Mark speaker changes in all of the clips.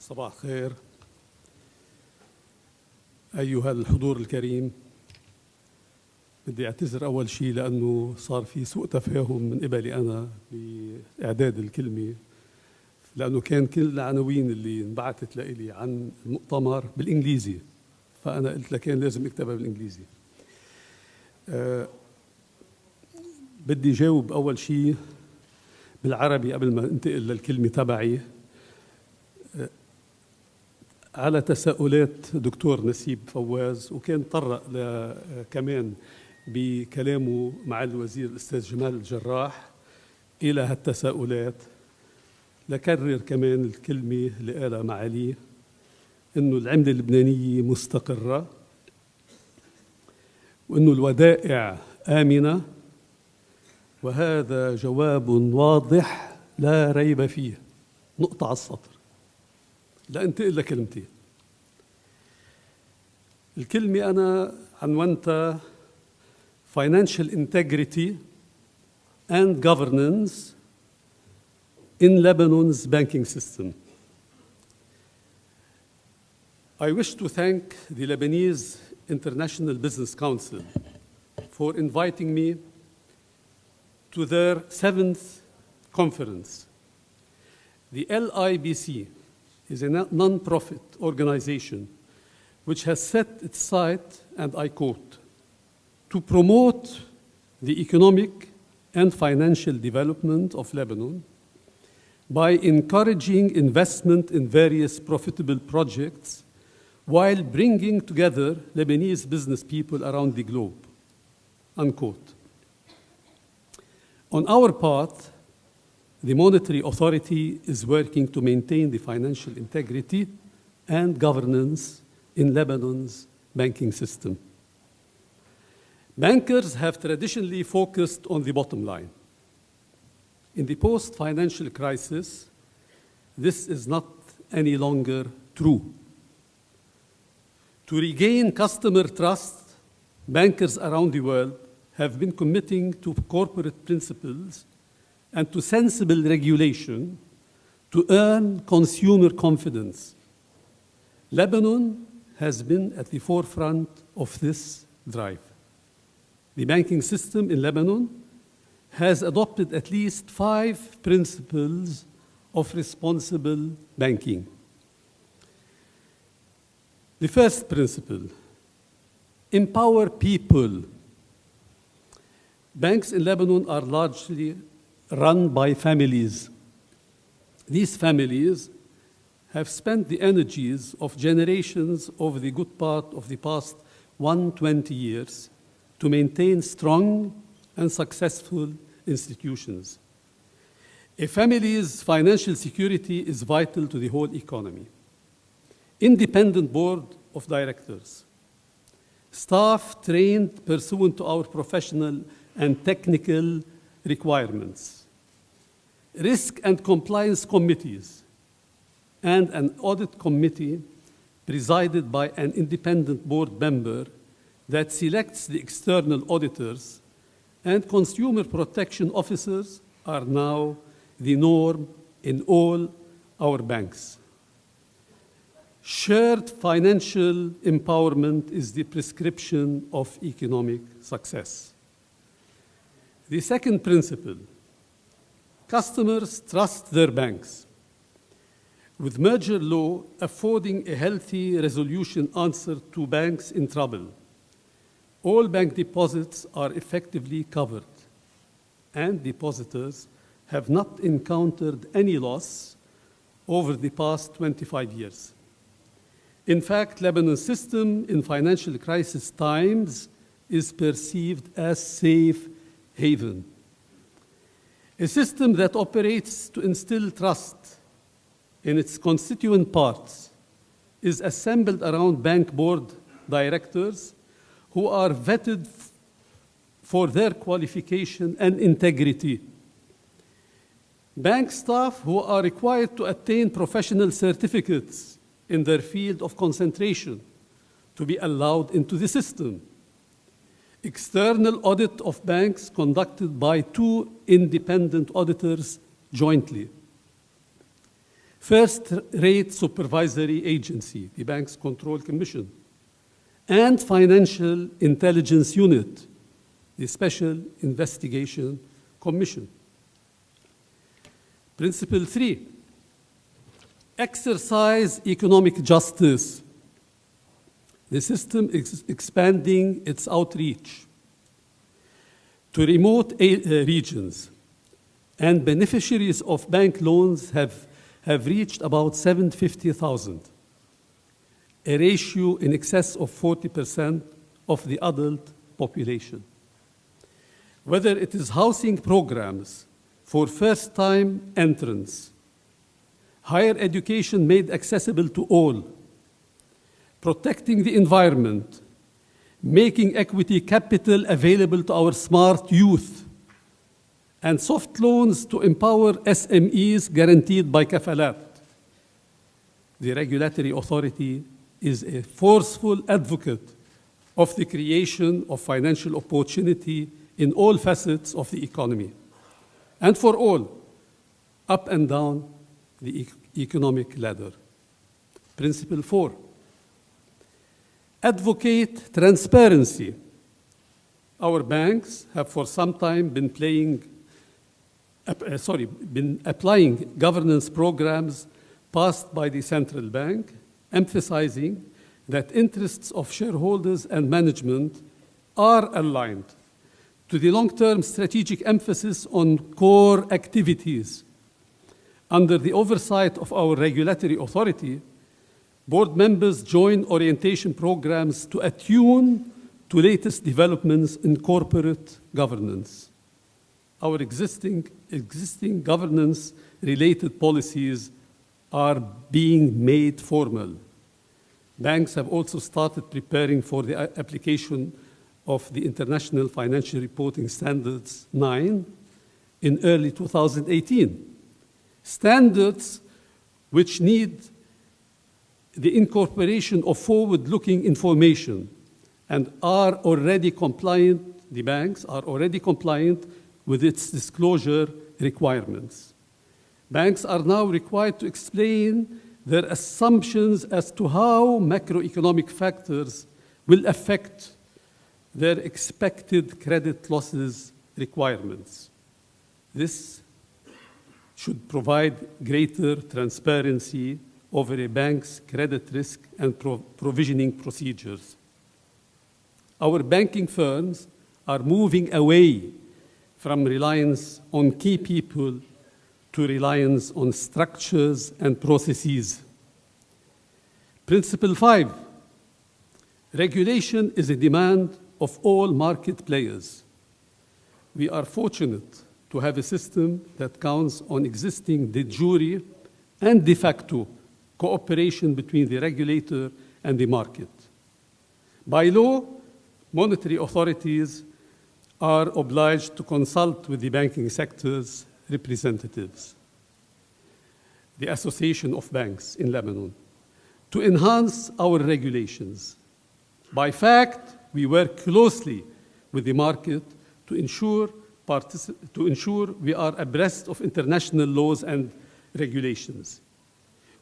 Speaker 1: صباح الخير أيها الحضور الكريم. بدي أعتذر أول شيء لأنه صار في سوء تفاهم من قبلي أنا بإعداد الكلمة، لأنه كان كل العناوين اللي انبعثت لإلي عن المؤتمر بالإنجليزي، فأنا قلت لكان لازم أكتبها بالإنجليزي. بدي جاوب أول شيء بالعربي قبل ما انتقل للكلمة تبعي على تساؤلات دكتور نسيب فواز، وكان طرق كمان بكلامه مع الوزير الأستاذ جمال الجراح إلى هالتساؤلات. لكرر كمان الكلمة اللي قالها معاليه إنه العملة اللبنانية مستقرة، وإنه الودائع آمنة، وهذا جواب واضح لا ريب فيه. نقطة على السطر. لا انتقل لكلمتين. الكلمة أنا عنوانتها Financial Integrity and Governance in Lebanon's Banking System. I wish to thank the Lebanese International Business Council for inviting me to their 7th conference. The LIBC is a non-profit organization which has set its sight, and I quote, to promote the economic and financial development of Lebanon by encouraging investment in various profitable projects while bringing together Lebanese business people around the globe, unquote. On our part, the Monetary Authority is working to maintain the financial integrity and governance in Lebanon's banking system. Bankers have traditionally focused on the bottom line. In the post-financial crisis, this is not any longer true. To regain customer trust, bankers around the world have been committing to corporate principles and to sensible regulation to earn consumer confidence. Lebanon has been at the forefront of this drive. The banking system in Lebanon has adopted at least 5 principles of responsible banking. The first principle, empower people. Banks in Lebanon are largely run by families. These families have spent the energies of generations over the good part of the past 120 years to maintain strong and successful institutions. A family's financial security is vital to the whole economy. Independent board of directors, staff trained pursuant to our professional and technical requirements, risk and compliance committees, and an audit committee presided by an independent board member that selects the external auditors, and consumer protection officers are now the norm in all our banks. Shared financial empowerment is the prescription of economic success. The second principle, customers trust their banks. With merger law affording a healthy resolution answer to banks in trouble, all bank deposits are effectively covered, and depositors have not encountered any loss over the past 25 years. In fact, Lebanon's system in financial crisis times is perceived as safe haven. A system that operates to instill trust in its constituent parts is assembled around bank board directors who are vetted for their qualification and integrity. Bank staff who are required to attain professional certificates in their field of concentration to be allowed into the system. External audit of banks conducted by 2 independent auditors jointly. first-rate supervisory agency, the Banks Control Commission, and Financial Intelligence Unit, the Special Investigation Commission. Principle 3, exercise economic justice. The system is expanding its outreach to remote regions, and beneficiaries of bank loans have reached about 750,000, a ratio in excess of 40% of the adult population. Whether it is housing programs for first-time entrants, higher education made accessible to all, protecting the environment, making equity capital available to our smart youth, and soft loans to empower SMEs guaranteed by kafalat. The regulatory authority is a forceful advocate of the creation of financial opportunity in all facets of the economy, and for all, up and down the economic ladder. Principle 4, advocate transparency. Our banks have for some time been applying governance programs passed by the central bank, emphasizing that interests of shareholders and management are aligned to the long-term strategic emphasis on core activities. Under the oversight of our regulatory authority, board members join orientation programs to attune to latest developments in corporate governance. Our existing governance-related policies are being made formal. Banks have also started preparing for the application of the International Financial Reporting Standards 9 in early 2018. Standards which need the incorporation of forward-looking information and are already compliant, the banks are already compliant with its disclosure requirements. Banks are now required to explain their assumptions as to how macroeconomic factors will affect their expected credit losses requirements. This should provide greater transparency over a bank's credit risk and provisioning procedures. Our banking firms are moving away from reliance on key people to reliance on structures and processes. Principle 5, regulation is a demand of all market players. We are fortunate to have a system that counts on existing de jure and de facto cooperation between the regulator and the market. By law, monetary authorities are obliged to consult with the banking sector's representatives, the Association of Banks in Lebanon, to enhance our regulations. By fact, we work closely with the market to ensure we are abreast of international laws and regulations.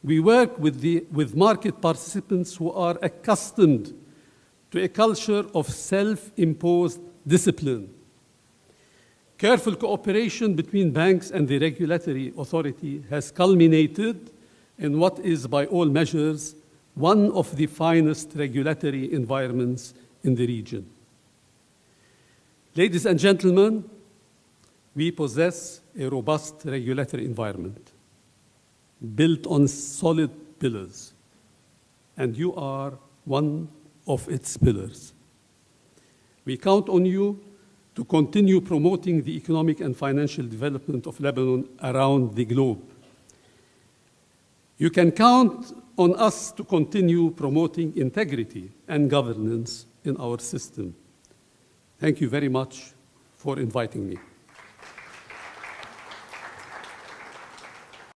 Speaker 1: We work with market participants who are accustomed to a culture of self-imposed discipline. Careful cooperation between banks and the regulatory authority has culminated in what is, by all measures, one of the finest regulatory environments in the region. Ladies and gentlemen, we possess a robust regulatory environment built on solid pillars, and you are one of its pillars. We count on you to continue promoting the economic and financial development of Lebanon around the globe. You can count on us to continue promoting integrity and governance in our system. Thank you very much for inviting me.